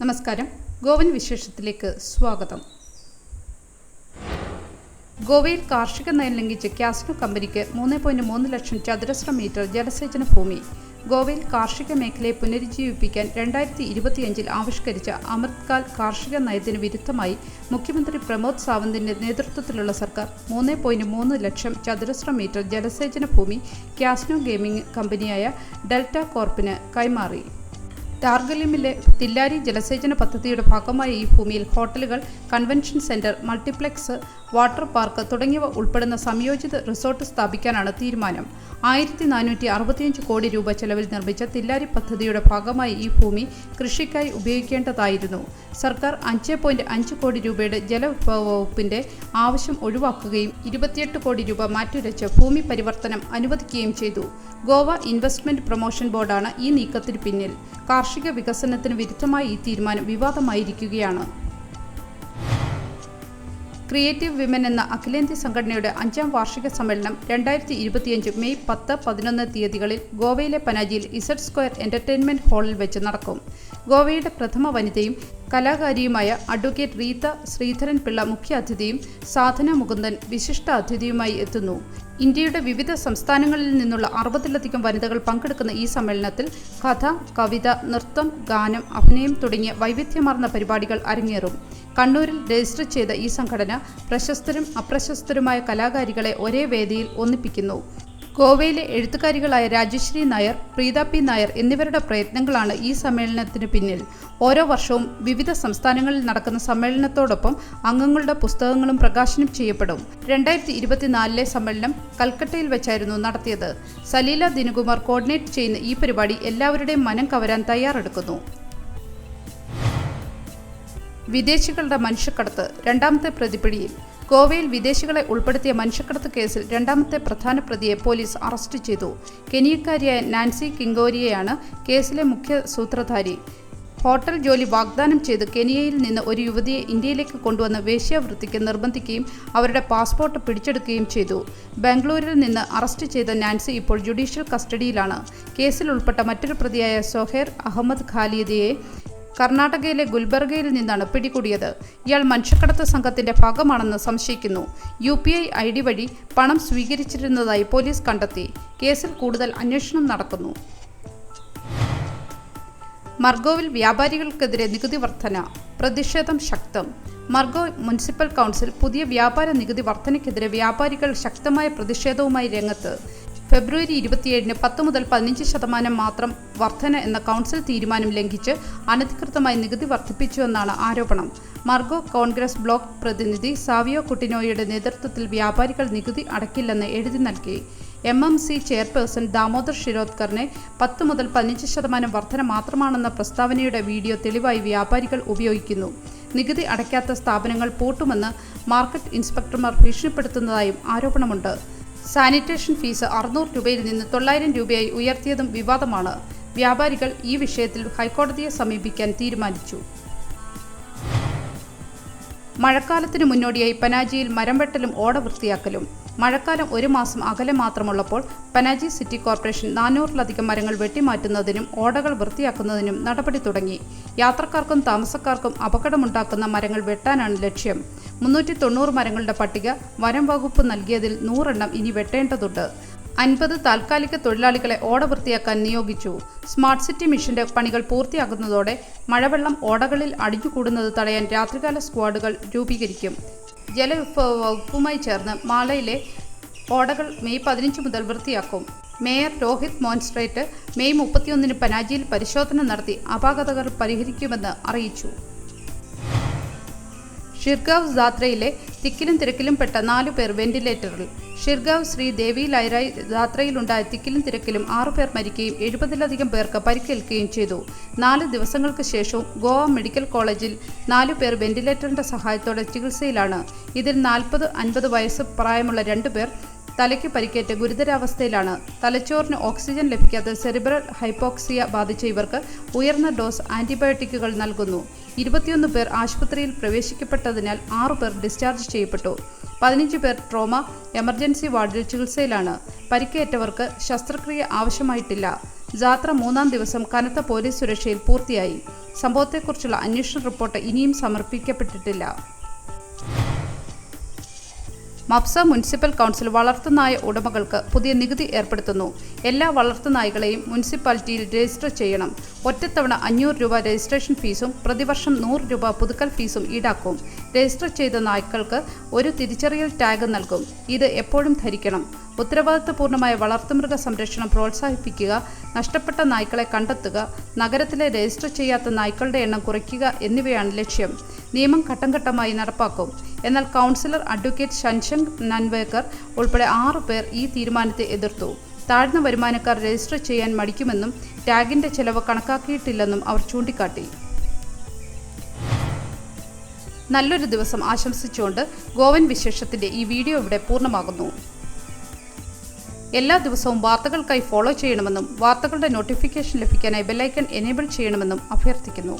നമസ്കാരം. ഗോവൻ വിശേഷത്തിലേക്ക് സ്വാഗതം. ഗോവയിൽ കാർഷിക നയം ലംഘിച്ച് കാസിനോ കമ്പനിക്ക് 3.3 ലക്ഷം ചതുരശ്ര മീറ്റർ ജലസേചന ഭൂമി. ഗോവയിൽ കാർഷിക മേഖലയെ പുനരുജ്ജീവിപ്പിക്കാൻ 2025 ആവിഷ്കരിച്ച അമൃത്കാൽ കാർഷിക നയത്തിന് വിരുദ്ധമായി മുഖ്യമന്ത്രി പ്രമോദ് സാവന്തിന്റെ നേതൃത്വത്തിലുള്ള സർക്കാർ 3.3 ലക്ഷം ചതുരശ്ര മീറ്റർ ജലസേചന ഭൂമി കാസിനോ ഗെയിമിംഗ് കമ്പനിയായ ഡെൽറ്റ കോർപ്പിന് കൈമാറി. ടാർഗലിമിലെ തില്ലാരി ജലസേചന പദ്ധതിയുടെ ഭാഗമായ ഈ ഭൂമിയിൽ ഹോട്ടലുകൾ, convention centre, multiplex, water park തുടങ്ങിയവ ഉൾപ്പെടുന്ന സംയോജിത റിസോർട്ട് സ്ഥാപിക്കാനാണ് തീരുമാനം. 1465 കോടി രൂപ ചെലവിൽ നിർമ്മിച്ച തില്ലാരി പദ്ധതിയുടെ ഭാഗമായി ഈ ഭൂമി കൃഷിക്കായി ഉപയോഗിക്കേണ്ടതായിരുന്നു. സർക്കാർ 5.5 കോടി രൂപയുടെ ജലവിഭവ വകുപ്പിന്റെ ആവശ്യം ഒഴിവാക്കുകയും 28 കോടി രൂപ മാറ്റിവെച്ച് ഭൂമി പരിവർത്തനം അനുവദിക്കുകയും ചെയ്തു. ഗോവ ഇൻവെസ്റ്റ്മെന്റ് പ്രൊമോഷൻ ബോർഡാണ് ഈ നീക്കത്തിന് പിന്നിൽ. കാർഷിക വികസനത്തിന് വിരുദ്ധമായ ഈ തീരുമാനം വിവാദമായിരിക്കുകയാണ്. ക്രിയേറ്റീവ് വിമൻ എന്ന അഖിലേന്ത്യാ സംഘടനയുടെ 5ാം വാർഷിക സമ്മേളനം 2025 മെയ് 10-11 തീയതികളിൽ ഗോവയിലെ പനാജിയിൽ ഇസഡ് സ്ക്വയർ എന്റർടൈൻമെന്റ് ഹാളിൽ വെച്ച് നടക്കും. ഗോവയുടെ പ്രഥമ വനിതയും കലാകാരിയുമായ അഡ്വക്കേറ്റ് റീത്ത ശ്രീധരൻ പിള്ള മുഖ്യാതിഥിയും സാധന മുകുന്ദൻ വിശിഷ്ട അതിഥിയുമായി എത്തുന്നു. ഇന്ത്യയുടെ വിവിധ സംസ്ഥാനങ്ങളിൽ നിന്നുള്ള 60-ലധികം വനിതകൾ പങ്കെടുക്കുന്ന ഈ സമ്മേളനത്തിൽ കഥ, കവിത, നൃത്തം, ഗാനം, അഭിനയം തുടങ്ങിയ വൈവിധ്യമാർന്ന പരിപാടികൾ അരങ്ങേറും. കണ്ണൂരിൽ രജിസ്റ്റർ ചെയ്ത ഈ സംഘടന പ്രശസ്തരും അപ്രശസ്തരുമായ കലാകാരികളെ ഒരേ വേദിയിൽ ഒന്നിപ്പിക്കുന്നു. ഗോവയിലെ എഴുത്തുകാരികളായ രാജശ്രീ നായർ, പ്രീത പി നായർ എന്നിവരുടെ പ്രയത്നങ്ങളാണ് ഈ സമ്മേളനത്തിന് പിന്നിൽ. ഓരോ വർഷവും വിവിധ സംസ്ഥാനങ്ങളിൽ നടക്കുന്ന സമ്മേളനത്തോടൊപ്പം അംഗങ്ങളുടെ പുസ്തകങ്ങളും പ്രകാശനം ചെയ്യപ്പെടും. 2024 സമ്മേളനം കൽക്കട്ടയിൽ വെച്ചായിരുന്നു നടത്തിയത്. സലീല ദിനകുമാർ കോർഡിനേറ്റ് ചെയ്യുന്ന ഈ പരിപാടി എല്ലാവരുടെയും മനം കവരാൻ തയ്യാറെടുക്കുന്നു. വിദേശികളുടെ മനുഷ്യക്കടത്ത് രണ്ടാമത്തെ പ്രതിപിടിയിൽ. ഗോവയിൽ വിദേശികളെ ഉൾപ്പെടുത്തിയ മനുഷ്യക്കടത്ത് കേസിൽ രണ്ടാമത്തെ പ്രധാന പ്രതിയെ പോലീസ് അറസ്റ്റ് ചെയ്തു. കെനിയക്കാരിയായ നാൻസി കിങ്കോരിയെയാണ് കേസിലെ മുഖ്യ സൂത്രധാരി. ഹോട്ടൽ ജോലി വാഗ്ദാനം ചെയ്ത് കെനിയയിൽ നിന്ന് ഒരു യുവതിയെ ഇന്ത്യയിലേക്ക് കൊണ്ടുവന്ന് വേശ്യാവൃത്തിക്ക് നിർബന്ധിക്കുകയും അവരുടെ പാസ്പോർട്ട് പിടിച്ചെടുക്കുകയും ചെയ്തു. ബാംഗ്ലൂരിൽ നിന്ന് അറസ്റ്റ് ചെയ്ത നാൻസി ഇപ്പോൾ ജുഡീഷ്യൽ കസ്റ്റഡിയിലാണ്. കേസിൽ ഉൾപ്പെട്ട മറ്റൊരു പ്രതിയായ സൊഹേർ അഹമ്മദ് ഖാലിദിയെ കർണാടകയിലെ ഗുൽബർഗയിൽ നിന്നാണ് പിടികൂടിയത്. ഇയാൾ മനുഷ്യക്കടത്ത് സംഘത്തിന്റെ ഭാഗമാണെന്ന് സംശയിക്കുന്നു. UPI ID വഴി പണം സ്വീകരിച്ചിരുന്നതായി പോലീസ് കണ്ടെത്തി. കേസിൽ കൂടുതൽ അന്വേഷണം നടക്കുന്നു. മർഗോവിൽ വ്യാപാരികൾക്കെതിരെ നികുതി വർധന, പ്രതിഷേധം ശക്തം. മർഗോ മുനിസിപ്പൽ കൗൺസിൽ പുതിയ വ്യാപാര നികുതി വർധനയ്ക്കെതിരെ വ്യാപാരികൾ ശക്തമായ പ്രതിഷേധവുമായി രംഗത്ത്. ഫെബ്രുവരി 27-ന് 10 മുതൽ 15% മാത്രം വർധന എന്ന കൗൺസിൽ തീരുമാനം ലംഘിച്ച് അനധികൃതമായി നികുതി വർദ്ധിപ്പിച്ചുവെന്നാണ് ആരോപണം. മർഗോ കോൺഗ്രസ് ബ്ലോക്ക് പ്രതിനിധി സാവിയോ കുട്ടിനോയുടെ നേതൃത്വത്തിൽ വ്യാപാരികൾ നികുതി അടയ്ക്കില്ലെന്ന് എഴുതി നൽകി. MMC ചെയർപേഴ്സൺ ദാമോദർ ഷിരോദ്കറിനെ 10 മുതൽ 15% വർധന മാത്രമാണെന്ന പ്രസ്താവനയുടെ വീഡിയോ തെളിവായി വ്യാപാരികൾ ഉപയോഗിക്കുന്നു. നികുതി അടയ്ക്കാത്ത സ്ഥാപനങ്ങൾ പൂട്ടുമെന്ന് മാർക്കറ്റ് ഇൻസ്പെക്ടർമാർ ഭീഷണിപ്പെടുത്തുന്നതായും ആരോപണമുണ്ട്. സാനിറ്റേഷൻ ഫീസ് 600 രൂപയിൽ നിന്ന് 900 രൂപയായി ഉയർത്തിയതും വിവാദമാണ്. വ്യാപാരികൾ ഈ വിഷയത്തിൽ ഹൈക്കോടതിയെ സമീപിക്കാൻ തീരുമാനിച്ചു. മഴക്കാലത്തിന് മുന്നോടിയായി പനാജിയിൽ മരം വെട്ടലും ഓട വൃത്തിയാക്കലും. മഴക്കാലം 1 മാസം അകലെ മാത്രമുള്ളപ്പോൾ പനാജി സിറ്റി കോർപ്പറേഷൻ 400-ലധികം മരങ്ങൾ വെട്ടിമാറ്റുന്നതിനും ഓടകൾ വൃത്തിയാക്കുന്നതിനും നടപടി തുടങ്ങി. യാത്രക്കാർക്കും താമസക്കാർക്കും അപകടമുണ്ടാക്കുന്ന മരങ്ങൾ വെട്ടാനാണ് ലക്ഷ്യം. 390 മരങ്ങളുടെ പട്ടിക വനം വകുപ്പ് നൽകിയതിൽ 100 എണ്ണം ഇനി വെട്ടേണ്ടതുണ്ട്. 50 താൽക്കാലിക തൊഴിലാളികളെ ഓട വൃത്തിയാക്കാൻ നിയോഗിച്ചു. സ്മാർട്ട് സിറ്റി മിഷന്റെ പണികൾ പൂർത്തിയാകുന്നതോടെ മഴവെള്ളം ഓടകളിൽ അടിഞ്ഞുകൂടുന്നത് തടയാൻ രാത്രികാല സ്ക്വാഡുകൾ രൂപീകരിക്കും. ജലവിഭവ വകുപ്പുമായി ചേർന്ന് മാളയിലെ ഓടകൾ മെയ് 15 മുതൽ വൃത്തിയാക്കും. മേയർ രോഹിത് മോൻസ്ട്രേറ്റ് മെയ് 31-ന് പനാജിയിൽ പരിശോധന നടത്തി അപാകതകൾ പരിഹരിക്കുമെന്ന് അറിയിച്ചു. ഷിർഗാവ് ജാത്രയിലെ തിക്കിലും തിരക്കിലും പെട്ട 4 പേർ വെന്റിലേറ്ററിൽ. ഷിർഗാവ് ശ്രീ ദേവി ലൈറായി ജാത്രയിലുണ്ടായ തിക്കിലും തിരക്കിലും 6 പേർ മരിക്കുകയും 70-ലധികം പേർക്ക് പരിക്കേൽക്കുകയും ചെയ്തു. 4 ദിവസങ്ങൾക്ക് ശേഷവും ഗോവ മെഡിക്കൽ കോളേജിൽ 4 പേർ വെന്റിലേറ്ററിന്റെ സഹായത്തോടെ ചികിത്സയിലാണ്. ഇതിൽ 40-50 വയസ്സ് പ്രായമുള്ള 2 പേർ തലയ്ക്ക് പരിക്കേറ്റ് ഗുരുതരാവസ്ഥയിലാണ്. തലച്ചോറിന് ഓക്സിജൻ ലഭിക്കാതെ സെറിബ്രൽ ഹൈപ്പോക്സിയ ബാധിച്ച ഇവർക്ക് ഉയർന്ന ഡോസ് ആന്റിബയോട്ടിക്കുകൾ നൽകുന്നു. 21 പേർ ആശുപത്രിയിൽ പ്രവേശിക്കപ്പെട്ടതിനാൽ 6 പേർ ഡിസ്ചാർജ് ചെയ്യപ്പെട്ടു. 15 പേർ ട്രോമ എമർജൻസി വാർഡിൽ ചികിത്സയിലാണ്. പരിക്കേറ്റവർക്ക് ശസ്ത്രക്രിയ ആവശ്യമായിട്ടില്ല. ജാത്ര 3-ാം ദിവസം കനത്ത പോലീസ് സുരക്ഷയിൽ പൂർത്തിയായി. സംഭവത്തെക്കുറിച്ചുള്ള അന്വേഷണ റിപ്പോർട്ട് ഇനിയും സമർപ്പിക്കപ്പെട്ടിട്ടില്ല. മപ്സ മുനിസിപ്പൽ കൗൺസിൽ വളർത്തുനായ ഉടമകൾക്ക് പുതിയ നികുതി ഏർപ്പെടുത്തുന്നു. എല്ലാ വളർത്തുനായ്ക്കളെയും മുനിസിപ്പാലിറ്റിയിൽ രജിസ്റ്റർ ചെയ്യണം. ഒറ്റത്തവണ 500 രൂപ രജിസ്ട്രേഷൻ ഫീസും പ്രതിവർഷം 100 രൂപ പുതുക്കൽ ഫീസും ഈടാക്കും. രജിസ്റ്റർ ചെയ്ത നായ്ക്കൾക്ക് ഒരു തിരിച്ചറിയൽ ടാഗ് നൽകും. ഇത് എപ്പോഴും ധരിക്കണം. ഉത്തരവാദിത്തപൂർണ്ണമായ വളർത്തുമൃഗ സംരക്ഷണം പ്രോത്സാഹിപ്പിക്കുക, നഷ്ടപ്പെട്ട നായ്ക്കളെ കണ്ടെത്തുക, നഗരത്തിലെ രജിസ്റ്റർ ചെയ്യാത്ത നായ്ക്കളുടെ എണ്ണം കുറയ്ക്കുക എന്നിവയാണ് ലക്ഷ്യം. നിയമം ഘട്ടം ഘട്ടമായി നടപ്പാക്കും. എന്നാൽ കൗൺസിലർ അഡ്വക്കേറ്റ് ഷൻഷങ് നൻവേക്കർ ഉൾപ്പെടെ 6 പേർ ഈ തീരുമാനത്തെ എതിർത്തു. താഴ്ന്ന വരുമാനക്കാർ രജിസ്റ്റർ ചെയ്യാൻ മടിക്കുമെന്നും ടാഗിന്റെ ചെലവ് കണക്കാക്കിയിട്ടില്ലെന്നും അവർ ചൂണ്ടിക്കാട്ടി. നല്ലൊരു ദിവസം ആശംസിച്ചുകൊണ്ട് ഗോവൻ വിശേഷത്തിന്റെ ഈ വീഡിയോ ഇവിടെ പൂർണ്ണമാകുന്നു. എല്ലാ ദിവസവും വാർത്തകൾക്കായി ഫോളോ ചെയ്യണമെന്നും വാർത്തകളുടെ നോട്ടിഫിക്കേഷൻ ലഭിക്കാനായി ബെല്ലൈക്കൺ എനേബിൾ ചെയ്യണമെന്നും അഭ്യർത്ഥിക്കുന്നു.